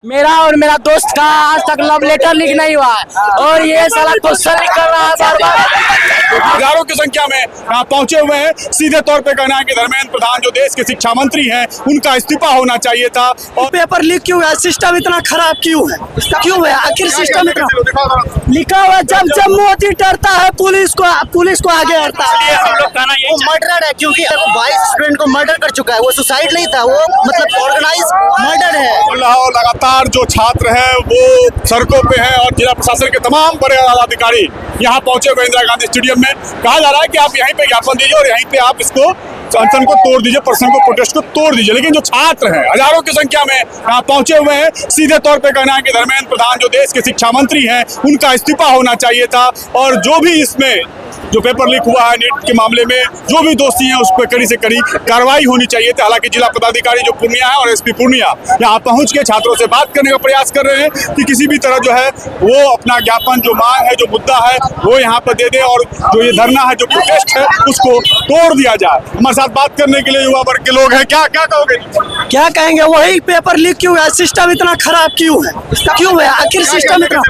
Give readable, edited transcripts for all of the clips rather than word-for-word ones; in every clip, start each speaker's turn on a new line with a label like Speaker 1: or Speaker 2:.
Speaker 1: मेरा और मेरा दोस्त का आज तक लव लेटर लीक नहीं हुआ और ये साला क्वेश्चन लीक कर रहा है बार बार।
Speaker 2: हजारों की संख्या में यहाँ पहुंचे हुए हैं। सीधे तौर पे कहना है कि धर्मेंद्र प्रधान जो देश के शिक्षा मंत्री हैं उनका इस्तीफा होना चाहिए था। और
Speaker 1: पेपर लीक क्यों है? सिस्टम इतना खराब क्यों है? आखिर सिस्टम इतना लिखा हुआ जब मोदी डरता है पुलिस को आगे हटता है।
Speaker 3: हम लोग कहना ये
Speaker 4: मर्डर है क्योंकि 22 स्टूडेंट को मर्डर कर चुका है। वो सुसाइड नहीं था, वो मतलब ऑर्गेनाइज मर्डर है।
Speaker 2: लगातार जो छात्र हैं वो सड़कों पे हैं और जिला प्रशासन के तमाम बड़े अधिकारी यहाँ पहुंचे हुए इंदिरा गांधी स्टेडियम में। कहा जा रहा है कि आप यहीं पे ज्ञापन दीजिए और यहीं पे आप इसको अनशन को तोड़ दीजिए, प्रदर्शन को, प्रोटेस्ट को तोड़ दीजिए। लेकिन जो छात्र हैं हजारों की संख्या में यहाँ पहुंचे हुए हैं। सीधे तौर पे कहना है कि धर्मेंद्र प्रधान जो देश के शिक्षा मंत्री हैं उनका इस्तीफा होना चाहिए था और जो भी इसमें जो पेपर लीक हुआ है नीट के मामले में जो भी दोषी हैं उस पर कड़ी से कड़ी कार्रवाई होनी चाहिए थी। हालांकि जिला पदाधिकारी जो पूर्णिया है और एसपी पूर्णिया यहाँ पहुंच के छात्रों से बात करने का प्रयास कर रहे हैं कि किसी भी तरह जो है वो अपना ज्ञापन जो मांग है, जो मुद्दा है वो यहाँ पर दे दे और जो ये धरना है, जो प्रोटेस्ट है उसको तोड़ दिया जाए। हमारे साथ बात करने के लिए युवा वर्ग के लोग हैं। क्या कहोगे?
Speaker 1: क्या कहेंगे? वही पेपर लीक क्यों है? सिस्टम इतना खराब क्यों है? आखिर सिस्टम इतना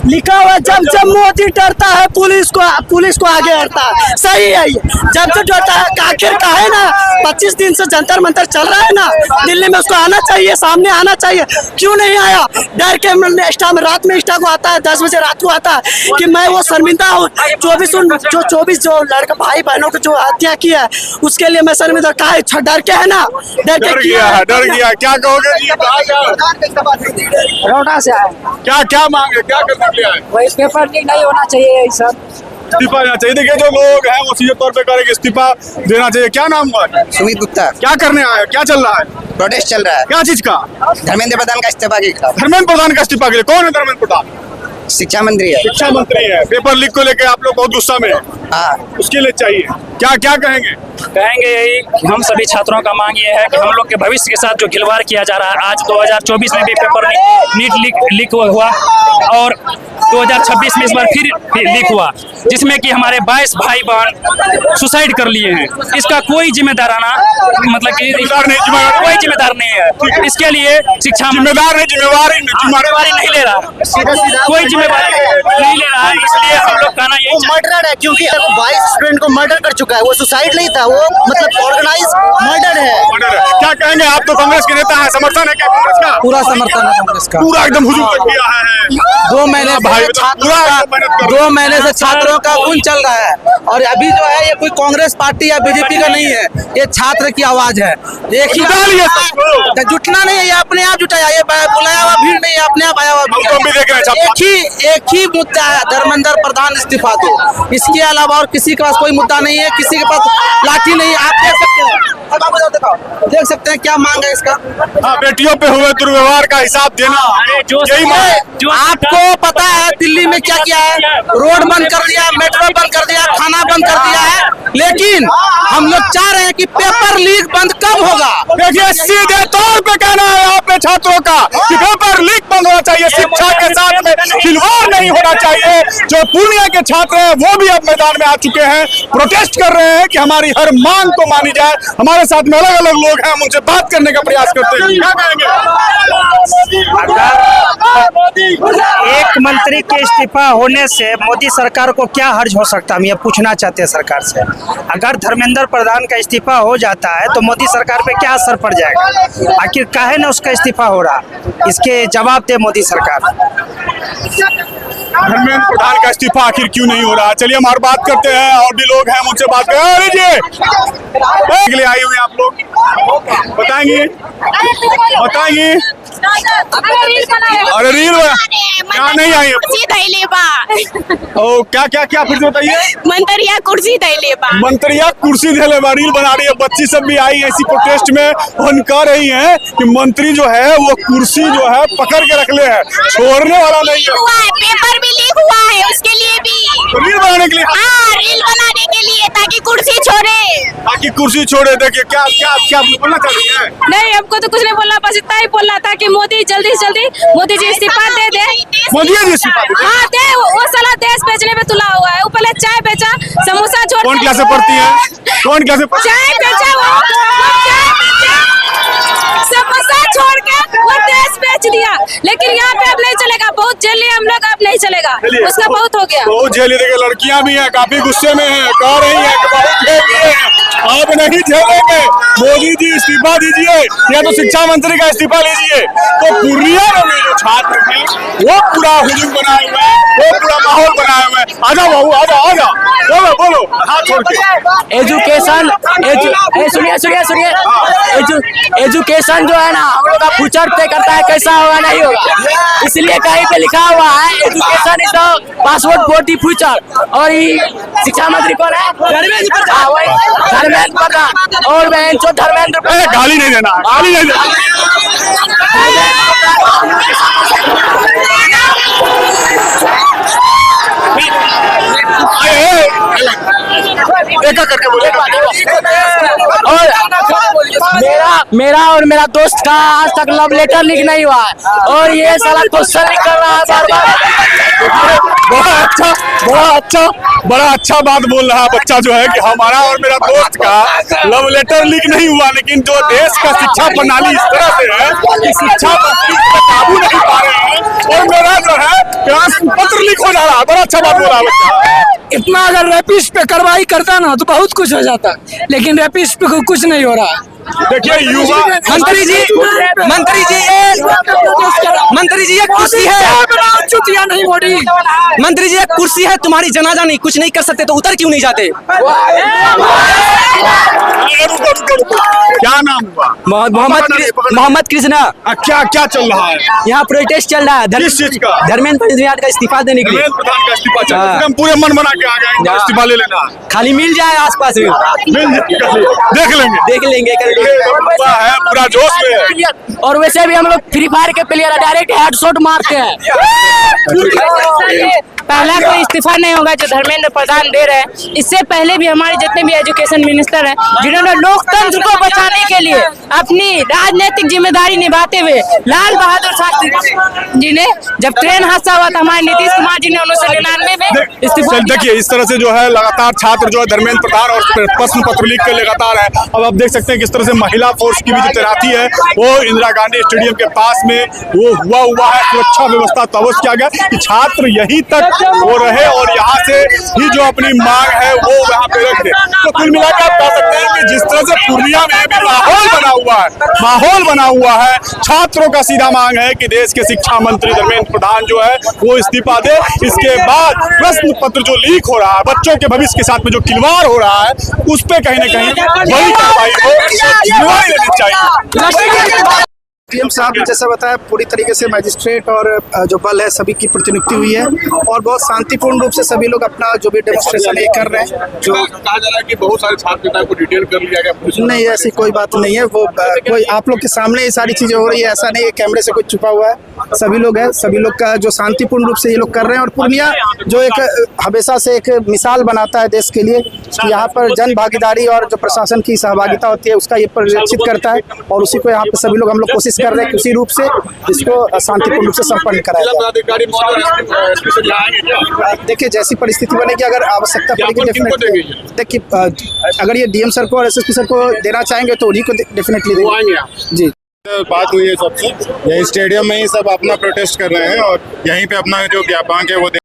Speaker 1: लिखा हुआ जब मोदी डरता है पुलिस को आगे हटता है। सही है ये। जब से डरता है आखिर का है ना 25 दिन से जंतर मंतर चल रहा है ना दिल्ली में, उसको आना चाहिए, सामने आना चाहिए। क्यों नहीं आया? डर के रात में इंस्टा को आता है, 10 बजे रात को आता है कि मैं वो शर्मिंदा हूँ। 24 जो लड़का भाई बहनों को जो हत्या किया है उसके लिए मैं शर्मिंदा। कहा डर के है ना, डर
Speaker 2: गया। क्या कहोगे?
Speaker 1: रोटा से आए।
Speaker 2: क्या मांग है? क्या करने के लिए आए?
Speaker 1: वही पेपर लीक नहीं होना चाहिए सर।
Speaker 2: इस्तीफा देना चाहिए। देखिए जो लोग हैं वो सीधे तौर पे कह रहे हैं कि इस्तीफा देना चाहिए। क्या नाम हुआ?
Speaker 4: सुमित गुप्ता।
Speaker 2: क्या करने आए? क्या चल रहा है?
Speaker 4: प्रोटेस्ट चल रहा है
Speaker 2: क्या चीज का?
Speaker 4: धर्मेंद्र प्रधान का इस्तीफा के खिलाफ।
Speaker 2: धर्मेंद्र प्रधान का इस्तीफा के लिए? कौन है धर्मेंद्र प्रधान?
Speaker 4: शिक्षा मंत्री है।
Speaker 2: शिक्षा मंत्री है। पेपर लीक को लेकर आप लोग बहुत गुस्सा में हैं।
Speaker 4: हाँ,
Speaker 2: उसके लिए चाहिए क्या कहेंगे?
Speaker 3: यही हम सभी छात्रों का मांग ये है कि हम लोग के भविष्य के साथ जो खिलवाड़ किया जा रहा है। आज 2024 में भी पेपर नीट लीक हुआ और 2026 में इस बार फिर लीक हुआ जिसमें कि हमारे 22 भाई बहन सुसाइड कर लिए हैं। इसका कोई जिम्मेदाराना मतलब कि कोई जिम्मेदार नहीं है। इसके लिए शिक्षा जिम्मेवारी नहीं ले रहा, कोई जिम्मेवारी नहीं ले रहा है। इसलिए हम लोग कहना ये
Speaker 4: मर्डर है क्योंकि 22 स्टूडेंट को मर्डर कर चुका है। वो सुसाइड नहीं था, वो मतलब ऑर्गेनाइज मर्डर है।
Speaker 2: क्या कहेंगे? आप तो कांग्रेस के नेता है, समर्थन है क्या कांग्रेस का?
Speaker 1: पूरा समर्थन है कांग्रेस का।
Speaker 2: पूरा एकदम हुजूम तक किया है।
Speaker 1: 2 महीने से छात्रों का खून चल रहा है और अभी जो है ये कोई कांग्रेस पार्टी या बीजेपी का नहीं है, ये छात्र की आवाज है। एक ही जुटना नहीं है, ये अपने आप जुटाया, ये बुलाया हुआ भीड़ नहीं है, अपने आप आया हुआ भीड़। एक ही मुद्दा है, धर्मेंद्र प्रधान इस्तीफा दो। इसके अलावा और किसी के पास कोई मुद्दा नहीं है, किसी के पास लाठी नहीं है। आप देख सकते हैं क्या मांग है इसका।
Speaker 2: हाँ, बेटियों पे हुए दुर्व्यवहार का हिसाब देना। यही मांग।
Speaker 1: आपको पता है दिल्ली में क्या किया है? रोड बंद कर दिया, मेट्रो बंद कर दिया, खाना बंद कर दिया है। लेकिन हम लोग चाह रहे हैं कि पेपर लीक बंद कब होगा?
Speaker 2: देखिए सीधे तौर पे कहना है यहाँ पे छात्रों का कि पेपर लीक बंद होना चाहिए। शिक्षा के साथ में खिलवाड़ नहीं होना चाहिए। जो पूर्णिया के छात्र हैं वो भी अब मैदान में आ चुके हैं, प्रोटेस्ट कर रहे हैं कि हमारी हर मांग को मानी जाए। हमारे साथ में अलग अलग लोग हैं, हम उनसे बात करने का प्रयास करते हैं। क्या कहेंगे?
Speaker 5: एक मंत्री के इस्तीफा होने से मोदी सरकार को क्या हर्ज हो सकता है? हम ये पूछना चाहते हैं सरकार से। अगर धर्मेंद्र प्रधान का इस्तीफा हो जाता है तो मोदी सरकार पे क्या असर पड़ जाएगा? आखिर काहे न उसका इस्तीफा हो रहा, इसके जवाब दे मोदी सरकार।
Speaker 2: धर्मेंद्र प्रधान का इस्तीफा आखिर क्यों नहीं हो रहा? चलिए हम और बात करते हैं, और भी लोग हैं, मुझसे बात करें। के लिए आई हुई आप लोग बताएंगे? अरे रील क्या नहीं आई? ओ क्या फिर बताइए।
Speaker 6: मंत्रिया कुर्सी धैले बा।
Speaker 2: मंत्रिया कुर्सी धैले बा, रील बना रही है। बच्ची सब भी आई ऐसी प्रोटेस्ट में और कह रही हैं कि मंत्री जो है वो कुर्सी जो है पकड़ के रख ले है, छोड़ने वाला नहीं है।
Speaker 6: पेपर भी लीक हुआ है उसके लिए भी
Speaker 2: रील बनाने के लिए।
Speaker 6: हाँ, रील बनाने के लिए ताकि कुर्सी छोड़े।
Speaker 2: देखिए क्या बोलना चाह रही है?
Speaker 6: नहीं, हमको तो कुछ नहीं बोलना, बस इतना ही बोलना था कि मोदी जल्दी से जल्दी मोदी जी इस्तीफा दे दे।
Speaker 2: मोदी जी इस्तीफा दे?
Speaker 6: हाँ दे। वो साला देश बेचने में तुला हुआ है। वो पहले चाय बेचा, समोसा छोड़।
Speaker 2: कौन क्लास से पढ़ती है?
Speaker 6: चाय बेचा, वो समोसा छोड़ के वो देश बेच बेच दिया, लेकिन यहाँ पे अब नहीं चलेगा, बहुत झेल लिए हम लोग, अब नहीं चलेगा, उसका बहुत हो गया।
Speaker 2: बहुत झेली। देखिए लड़कियां भी हैं, काफी गुस्से में हैं, कह रही हैं कि बहुत झेल लिए हैं, अब नहीं झेलेंगे, मोदी जी इस्तीफा दीजिए या तो शिक्षा मंत्री का इस्तीफा लीजिए। तो पूर्णिया में जो छात्र हैं वो पूरा हुजूम बनाए हुए हैं, वो पूरा माहौल बनाए हुए हैं। आजा बाबू, आजा बोलो बोलो, हाथ छोड़ के।
Speaker 1: एजुकेशन सुनिए एजुकेशन जो है ना हम लोग का फ्यूचर तय करता है कैसा होगा नहीं होगा, इसलिए कहीं पे लिखा हुआ है education is the password for the future. और ये शिक्षा मंत्री कौन है? धर्मेंद्र प्रधान। और बहन जो धर्मेंद्र
Speaker 2: गाली नहीं देना, गाली नहीं देना। एक करके बोले।
Speaker 1: और मेरा और मेरा दोस्त का आज तक लव लेटर लीक नहीं हुआ है, और ये साला क्वेश्चन लीक कर रहा है बार-बार।
Speaker 2: बड़ा अच्छा बात बोल रहा है बच्चा जो है कि हमारा और मेरा दोस्त का लव लेटर लीक नहीं हुआ, लेकिन जो देश का शिक्षा प्रणाली इस तरह से है कि शिक्षा मंत्री इस पर काबू नहीं पा रहे हैं और मेरा जो है प्रश्न पत्र लीक हो जा रहा है। बड़ा अच्छा बात बोल रहा है बच्चा।
Speaker 1: इतना अगर रैपिस्ट पे कार्रवाई करता ना तो बहुत कुछ हो जाता, लेकिन रैपिस्ट पे कुछ नहीं हो रहा।
Speaker 2: देखिए युवा
Speaker 5: मंत्री जी एक कुर्सी है,
Speaker 1: चुतिया नहीं मोदी।
Speaker 5: मंत्री जी एक कुर्सी है, तुम्हारी जनाजा नहीं, कुछ नहीं कर सकते तो उतर क्यों नहीं जाते?
Speaker 2: रुको। क्या नाम हुआ?
Speaker 5: मोहम्मद कृष्णा।
Speaker 2: क्या चल रहा है?
Speaker 5: यहाँ प्रोटेस्ट चल रहा है
Speaker 2: किस चीज का?
Speaker 5: धर्मेंद्र प्रधान का इस्तीफा देने के लिए।
Speaker 2: धर्मेंद्र प्रधान का इस्तीफा चल रहा है। हम पूरे मन बना के आ गए हैं इस्तीफा ले लेना।
Speaker 5: खाली मिल जाए आसपास में,
Speaker 2: देख लेंगे युवा है, पूरा जोश में है।
Speaker 1: और वैसे भी हम लोग फ्री फायर के प्लेयर डायरेक्ट हेडशॉट मारते हैं।
Speaker 6: पहला कोई इस्तीफा नहीं होगा जो धर्मेंद्र प्रधान दे रहे हैं। इससे पहले भी हमारे जितने भी एजुकेशन मिनिस्टर हैं जिन्होंने लोकतंत्र को बचाने के लिए अपनी राजनीतिक जिम्मेदारी निभाते हुए लाल बहादुर शास्त्री जी ने, जब ट्रेन हादसा हुआ था हमारे नीतीश कुमार जी ने 1999 में इस्तीफा दिया।
Speaker 2: देखिए इस तरह से जो है लगातार छात्र जो है धर्मेंद्र प्रधान और प्रश्न पत्र लीक के लगातार है। अब आप देख सकते हैं किस तरह से महिला फोर्स की भी जो तैनाती है वो इंदिरा गांधी स्टेडियम के पास में वो हुआ है। सुरक्षा व्यवस्था तवस्त किया गया कि छात्र यहीं तक वो रहे और यहाँ से ही जो अपनी मांग है वो वहाँ पे रख दे। तो कुल मिलाकर आप कह सकते हैं कि जिस तरह से पूर्णिया में भी माहौल बना हुआ है, छात्रों का सीधा मांग है कि देश के शिक्षा मंत्री धर्मेंद्र प्रधान जो है वो इस्तीफा दे। इसके बाद प्रश्न पत्र जो लीक हो रहा है, बच्चों के भविष्य के साथ में जो खिलवाड़ हो रहा है, उस पे कहीं ना कहीं बड़ी कार्रवाई हो जिम्मेदारी लेनी चाहिए।
Speaker 7: डीएम साहब ने जैसा बताया पूरी तरीके से मैजिस्ट्रेट और जो बल है सभी की प्रतिनियुक्ति हुई है और बहुत शांतिपूर्ण रूप से सभी लोग अपना जो भी डेमोन्स्ट्रेशन ये कर रहे हैं। जो
Speaker 2: कहा जा रहा है कि बहुत सारे छात्र नेताओं को डिटेन कर लिया गया पुलिस।
Speaker 7: नहीं, ऐसी कोई बात नहीं है। वो कोई आप लोग के सामने ये सारी चीजें हो रही है, ऐसा नहीं है कैमरे से कुछ छुपा हुआ है। सभी लोग हैं, सभी लोग का जो शांतिपूर्ण रूप से ये लोग कर रहे हैं। और पूर्णिया जो एक हमेशा से एक मिसाल बनाता है देश के लिए कि यहाँ पर जन भागीदारी और जो प्रशासन की सहभागिता होती है उसका ये परिलक्षित करता है और उसी को यहाँ पे सभी लोग हम लोग कोशिश कर रहे हैं उसी रूप से इसको शांतिपूर्ण रूप से संपन्न कराया जाए। देखिए जैसी परिस्थिति बनेगी, अगर आवश्यकता पड़ेगी डेफिनेटली देखिए अगर ये डीएम सर को और एसएसपी सर को देना चाहेंगे तो उन्हीं को डेफिनेटली देंगे। जी
Speaker 8: बात हुई है सबसे, यही स्टेडियम में ही सब अपना प्रोटेस्ट कर रहे हैं और यहीं पे अपना जो ज्ञापन है वो